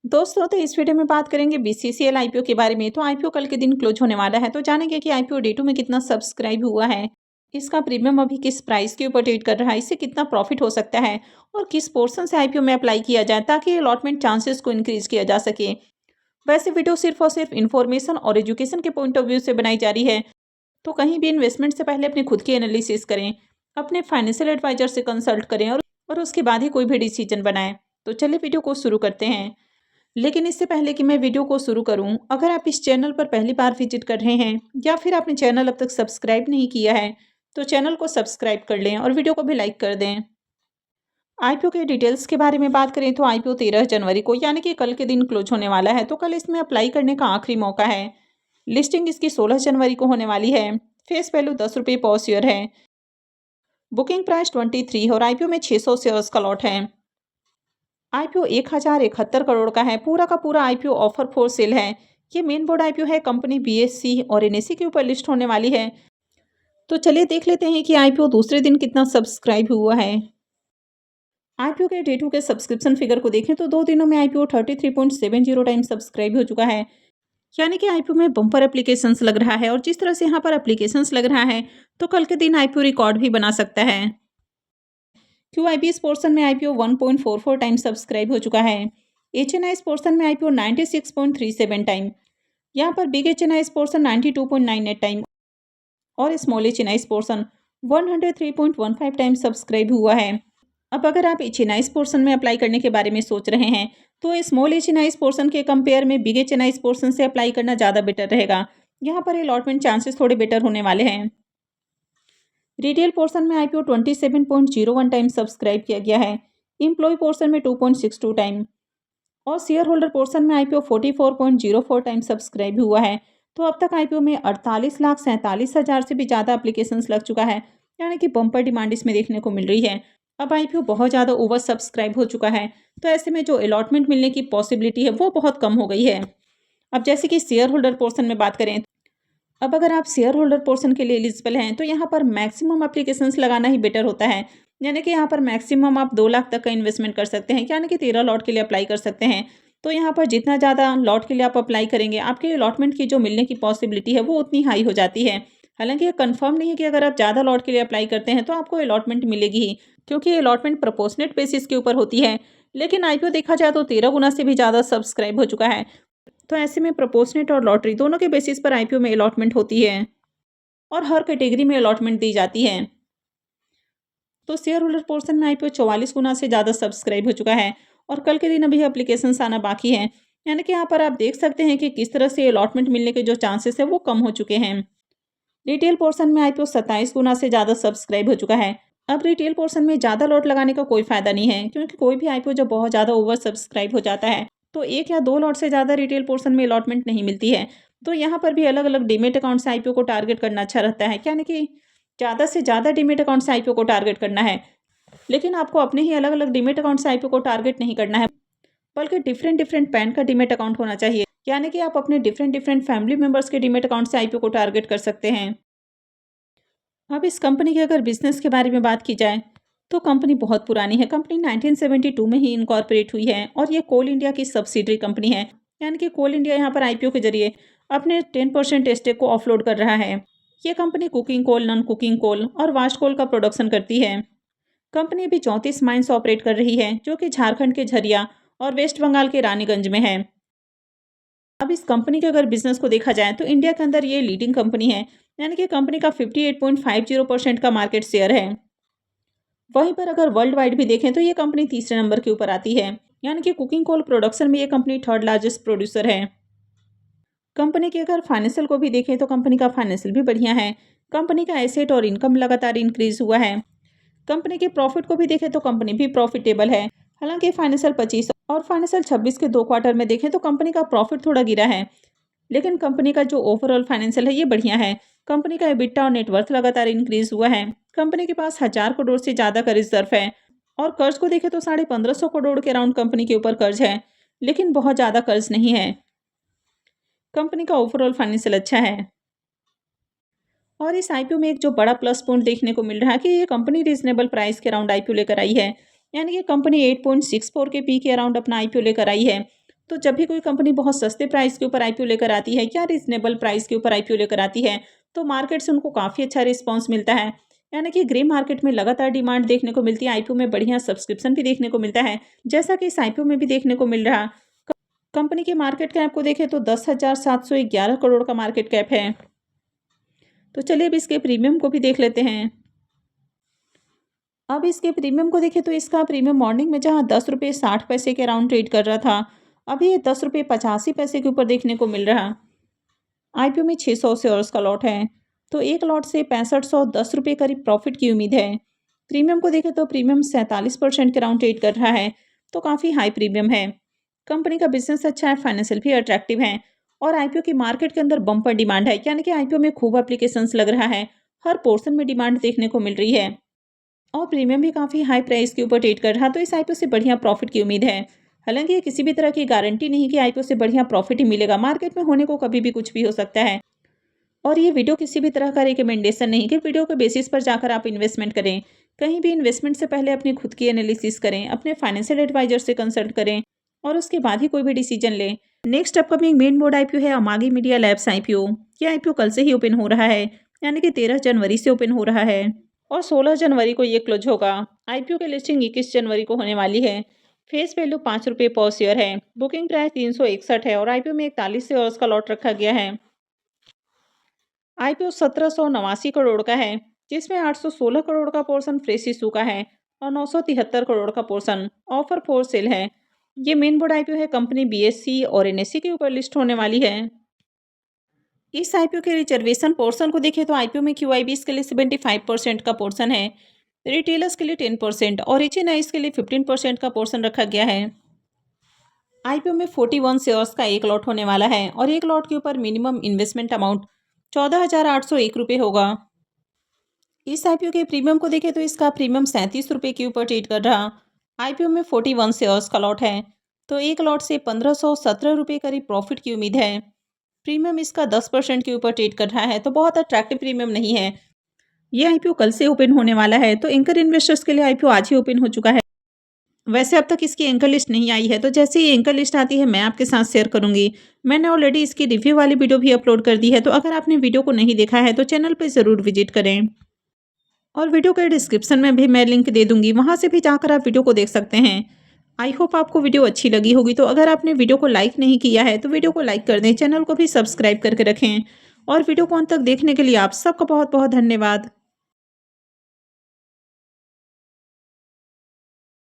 दोस्तों, तो इस वीडियो में बात करेंगे बीसीसीएल आईपीओ के बारे में। तो आईपीओ कल के दिन क्लोज होने वाला है, तो जानेंगे कि आईपीओ डे 2 में कितना सब्सक्राइब हुआ है, इसका प्रीमियम अभी किस प्राइस के ऊपर ट्रेड कर रहा है, इससे कितना प्रॉफिट हो सकता है और किस पोर्शन से आईपीओ में अप्लाई किया जाए ताकि अलॉटमेंट चांसेस को इंक्रीज किया जा सके। वैसे वीडियो सिर्फ और सिर्फ इन्फॉर्मेशन और एजुकेशन के पॉइंट ऑफ व्यू से बनाई जा रही है, तो कहीं भी इन्वेस्टमेंट से पहले अपनी खुद की एनालिसिस करें, अपने फाइनेंशियल एडवाइजर से कंसल्ट करें और उसके बाद ही कोई भी डिसीजन बनाएं। तो चलिए वीडियो को शुरू करते हैं। लेकिन इससे पहले कि मैं वीडियो को शुरू करूं, अगर आप इस चैनल पर पहली बार विजिट कर रहे हैं या फिर आपने चैनल अब तक सब्सक्राइब नहीं किया है, तो चैनल को सब्सक्राइब कर लें और वीडियो को भी लाइक कर दें। आईपीओ के डिटेल्स के बारे में बात करें तो आईपीओ 13 जनवरी को यानी कि कल के दिन क्लोज होने वाला है, तो कल इसमें अप्लाई करने का आखिरी मौका है। लिस्टिंग इसकी 16 जनवरी को होने वाली है। फेस वैल्यू 10 रुपये पर शेयर है। बुकिंग प्राइस 23 और आईपीओ में 600 शेयर्स का लॉट है। आईपीओ 1071 करोड़ का है। पूरा का पूरा आईपीओ ऑफर फॉर सेल है। ये मेन बोर्ड आईपीओ है। कंपनी बीएससी और एनएससी के ऊपर लिस्ट होने वाली है। तो चलिए देख लेते हैं कि आईपीओ दूसरे दिन कितना सब्सक्राइब हुआ है। आईपीओ के डे 2 के सब्सक्रिप्शन फिगर को देखें तो 2 दिनों में आईपीओ 33.70 टाइम सब्सक्राइब हो चुका है। यानी कि आईपीओ में बम्पर एप्लीकेशंस लग रहा है और जिस तरह से यहाँ पर एप्लीकेशंस लग रहा है, तो कल के दिन आईपीओ रिकॉर्ड भी बना सकता है। क्यूआईबीएस पोर्शन में आईपीओ 1.44 टाइम सब्सक्राइब हो चुका है। एचएनआईएस पोर्शन में आईपीओ 96.37 टाइम। यहाँ पर बिग एचएनआईएस पोर्शन 92.98 टाइम और स्मॉल एचएनआईएस पोर्शन 103.15 टाइम सब्सक्राइब हुआ है। अब अगर आप एचएनआईएस पोर्शन में अप्लाई करने के बारे में सोच रहे हैं, तो स्मॉल एचएनआईएस पोर्शन के कंपेयर में बिग एचएनआईएस पोर्शन से अप्लाई करना ज़्यादा बेटर रहेगा। यहाँ पर अलॉटमेंट चांसेस थोड़े बेटर होने वाले हैं। रिटेल पोर्शन में आईपीओ 27.01 टाइम सब्सक्राइब किया गया है। एम्प्लॉय पोर्शन में 2.62 टाइम और शेयर होल्डर पोर्शन में आईपीओ 44.04 टाइम सब्सक्राइब हुआ है। तो अब तक आईपीओ में 48,47,000 से भी ज़्यादा एप्लीकेशंस लग चुका है, यानी कि बम्पर डिमांड इसमें देखने को मिल रही है। अब आईपीओ बहुत ज़्यादा ओवर सब्सक्राइब हो चुका है, तो ऐसे में जो अलॉटमेंट मिलने की पॉसिबिलिटी है वो बहुत कम हो गई है। अब जैसे कि शेयर होल्डर पोर्शन में बात करें, अब अगर आप शेयर होल्डर पोर्शन के लिए एलिजिबल हैं, तो यहाँ पर मैक्सिमम एप्लीकेशंस लगाना ही बेटर होता है। यानी कि यहाँ पर मैक्सिमम आप 2 लाख तक का इन्वेस्टमेंट कर सकते हैं, यानी कि 13 लॉट के लिए अप्लाई कर सकते हैं। तो यहाँ पर जितना ज़्यादा लॉट के लिए आप अप्लाई करेंगे, आपके अलॉटमेंट की जो मिलने की पॉसिबिलिटी है वो उतनी हाई हो जाती है। हालांकि ये कन्फर्म नहीं है कि अगर आप ज़्यादा लॉट के लिए अप्लाई करते हैं तो आपको अलॉटमेंट मिलेगी ही, क्योंकि अलॉटमेंट प्रोपोर्शनेट बेसिस के ऊपर होती है। लेकिन आईपीओ देखा जाए तो 13 गुना से भी ज़्यादा सब्सक्राइब हो चुका है। तो ऐसे में प्रोपोर्शनेट और लॉटरी दोनों के बेसिस पर आईपीओ में अलॉटमेंट होती है और हर कैटेगरी में अलॉटमेंट दी जाती है। तो शेयर होल्डर पोर्शन में आईपीओ 44 गुना से ज़्यादा सब्सक्राइब हो चुका है और कल के दिन अभी एप्लीकेशन आना बाकी है। यानी कि यहाँ पर आप देख सकते हैं कि किस तरह से अलॉटमेंट मिलने के जो चांसेस है वो कम हो चुके हैं। रिटेल पोर्शन में आईपीओ 27 गुना से ज़्यादा सब्सक्राइब हो चुका है। अब रिटेल पोर्शन में ज़्यादा लॉट लगाने का कोई फायदा नहीं है, क्योंकि कोई भी आईपीओ जब बहुत ज़्यादा ओवर सब्सक्राइब हो जाता है तो 1 या 2 लॉट से ज़्यादा रिटेल पोर्शन में अलॉटमेंट नहीं मिलती है। तो यहाँ पर भी अलग अलग डीमेट अकाउंट से आईपीओ को टारगेट करना अच्छा रहता है, यानी कि ज़्यादा से ज़्यादा डीमेट अकाउंट से आईपीओ को टारगेट करना है। लेकिन आपको अपने ही अलग अलग डीमेट अकाउंट से आईपीओ को टारगेट नहीं करना है, बल्कि डिफरेंट डिफरेंट पैन का डीमेट अकाउंट होना चाहिए। यानी कि आप अपने डिफरेंट डिफरेंट फैमिली मेंबर्स के डीमेट अकाउंट से आईपीओ को टारगेट कर सकते हैं। अब इस कंपनी के अगर बिजनेस के बारे में बात की जाए, तो कंपनी बहुत पुरानी है। कंपनी 1972 में ही इनकॉर्पोरेट हुई है और ये कोल इंडिया की सब्सिडरी कंपनी है। यानी कि कोल इंडिया यहाँ पर आईपीओ के जरिए अपने 10% स्टेक को ऑफलोड कर रहा है। ये company cooking coal, non cooking coal और वास्ट कोल का प्रोडक्शन करती है। कंपनी अभी 34 माइंस ऑपरेट कर रही है, जो कि झारखंड के झरिया और वेस्ट बंगाल के रानीगंज में है। अब इस कंपनी के अगर बिजनेस को देखा जाए तो इंडिया के अंदर ये लीडिंग कंपनी है। यानी कि कंपनी का 58.50% का मार्केट शेयर है। वहीं पर अगर वर्ल्ड वाइड भी देखें तो ये कंपनी तीसरे नंबर के ऊपर आती है। यानी कि कुकिंग कोल प्रोडक्शन में ये कंपनी थर्ड लार्जेस्ट प्रोड्यूसर है। कंपनी के अगर फाइनेंशियल को भी देखें तो कंपनी का फाइनेंशियल भी बढ़िया है। कंपनी का एसेट और इनकम लगातार इंक्रीज हुआ है। कंपनी के प्रॉफिट को भी देखें तो कंपनी भी प्रॉफिटेबल है। हालांकि फाइनेंशियल 25 और फाइनेंशियल 26 के 2 क्वार्टर में देखें तो कंपनी का प्रॉफिट थोड़ा गिरा है, लेकिन कंपनी का जो ओवरऑल फाइनेंशियल है ये बढ़िया है। कंपनी का एबिटा और नेटवर्थ लगातार इंक्रीज हुआ है। कंपनी के पास 1000 करोड़ से ज़्यादा का रिजर्व है और कर्ज को देखें तो 1550 करोड़ के अराउंड कंपनी के ऊपर कर्ज है, लेकिन बहुत ज़्यादा कर्ज नहीं है। कंपनी का ओवरऑल फाइनेंशियल अच्छा है। और इस आईपीओ में एक जो बड़ा प्लस पॉइंट देखने को मिल रहा है कि ये कंपनी रीजनेबल प्राइस के अराउंड आईपीओ लेकर आई है। यानी कि कंपनी 8.64 के पी के अराउंड अपना आईपीओ लेकर आई है तो जब भी कोई कंपनी बहुत सस्ते प्राइस के ऊपर आईपीओ लेकर आती है या रीजनेबल प्राइस के ऊपर आईपीओ लेकर आती है, तो मार्केट से उनको काफ़ी अच्छा रिस्पॉन्स मिलता है। यानी कि ग्रे मार्केट में लगातार डिमांड देखने को मिलती है, आईपीओ में बढ़िया सब्सक्रिप्शन भी देखने को मिलता है, जैसा कि इस आईपीओ में भी देखने को मिल रहा। कंपनी के मार्केट कैप को देखें तो 10,711 करोड़ का मार्केट कैप है। तो चलिए अब इसके प्रीमियम को भी देख लेते हैं। अब इसके प्रीमियम को देखें तो इसका प्रीमियम मॉर्निंग में जहां 10 रुपये 60 पैसे के अराउंड ट्रेड कर रहा था, अभी ये 10 रुपये 85 पैसे के ऊपर देखने को मिल रहा। आईपीओ में 600 शेयर्स का लॉट है, तो एक लॉट से 6510 रुपये करीब प्रॉफिट की उम्मीद है। प्रीमियम को देखें तो प्रीमियम 47% के अराउंड ट्रेड कर रहा है, तो काफ़ी हाई प्रीमियम है। कंपनी का बिजनेस अच्छा है, फाइनेंशियल भी अट्रैक्टिव है और आईपीओ की मार्केट के अंदर बम्पर डिमांड है, यानी कि आईपीओ में खूब एप्लीकेशंस लग रहा है, हर पोर्शन में डिमांड देखने को मिल रही है और प्रीमियम भी काफ़ी हाई प्राइस के ऊपर ट्रेड कर रहा, तो इस आईपीओ से बढ़िया प्रॉफिट की उम्मीद है। हालांकि ये किसी भी तरह की गारंटी नहीं कि आईपीओ से बढ़िया प्रॉफिट ही मिलेगा, मार्केट में होने को कभी भी कुछ भी हो सकता है। और ये वीडियो किसी भी तरह का रिकमेंडेशन नहीं कि वीडियो के बेसिस पर जाकर आप इन्वेस्टमेंट करें। कहीं भी इन्वेस्टमेंट से पहले अपनी खुद की एनालिसिस करें, अपने फाइनेंशियल एडवाइजर से कंसल्ट करें और उसके बाद ही कोई भी डिसीजन लें। Next upcoming main board IPO है अमागी मीडिया लैब्स आईपीओ। ये आईपीओ कल से ही ओपन हो रहा है, यानी कि 13 जनवरी से ओपन हो रहा है और 16 जनवरी को ये क्लोज होगा। आईपीओ की लिस्टिंग 21 जनवरी को होने वाली है। फेस वैल्यू 5 रुपये पर शेयर है। बुकिंग प्राइस 361 है और आईपीओ में 41 शेयर्स का लॉट रखा गया है। आईपीओ 1789 करोड़ का है, जिसमें 816 करोड़ का पोर्शन फ्रेश इशू का है और 973 करोड़ का पोर्शन ऑफर फॉर सेल है। ये मेन बोर्ड आईपीओ है, कंपनी बीएससी और एनएससी के ऊपर लिस्ट होने वाली है। इस आईपीओ के रिजर्वेशन पोर्शन को देखें तो आईपीओ में क्यूआईबीज के लिए 75% का पोर्शन है, रिटेलर्स के लिए 10% और एचएनआईज के लिए 15% का पोर्शन रखा गया है। आईपीओ में 41 शेयर्स का एक लॉट होने वाला है और एक लॉट के ऊपर मिनिमम इन्वेस्टमेंट अमाउंट 14,801 रुपये होगा। इस आईपीओ के प्रीमियम को देखें तो इसका प्रीमियम 37 रुपये के ऊपर ट्रेड कर रहा। आईपीओ में 41 शेयर्स का लॉट है, तो एक लॉट से 1517 रुपये करीब प्रॉफिट की उम्मीद है। प्रीमियम इसका 10% के ऊपर ट्रेड कर रहा है, तो बहुत अट्रैक्टिव प्रीमियम नहीं है। ये आईपीओ कल से ओपन होने वाला है, तो एंकर इन्वेस्टर्स के लिए आईपीओ आज ही ओपन हो चुका है। वैसे अब तक इसकी एंकर लिस्ट नहीं आई है, तो जैसे ही एंकर लिस्ट आती है मैं आपके साथ शेयर करूंगी। मैंने ऑलरेडी इसकी रिव्यू वाली वीडियो भी अपलोड कर दी है, तो अगर आपने वीडियो को नहीं देखा है तो चैनल पर ज़रूर विजिट करें और वीडियो के डिस्क्रिप्शन में भी मैं लिंक दे दूंगी, वहां से भी जाकर आप वीडियो को देख सकते हैं। आई होप आपको वीडियो अच्छी लगी होगी। तो अगर आपने वीडियो को लाइक नहीं किया है तो वीडियो को लाइक कर दें, चैनल को भी सब्सक्राइब करके रखें और वीडियो को अंत तक देखने के लिए आप सबका बहुत बहुत धन्यवाद।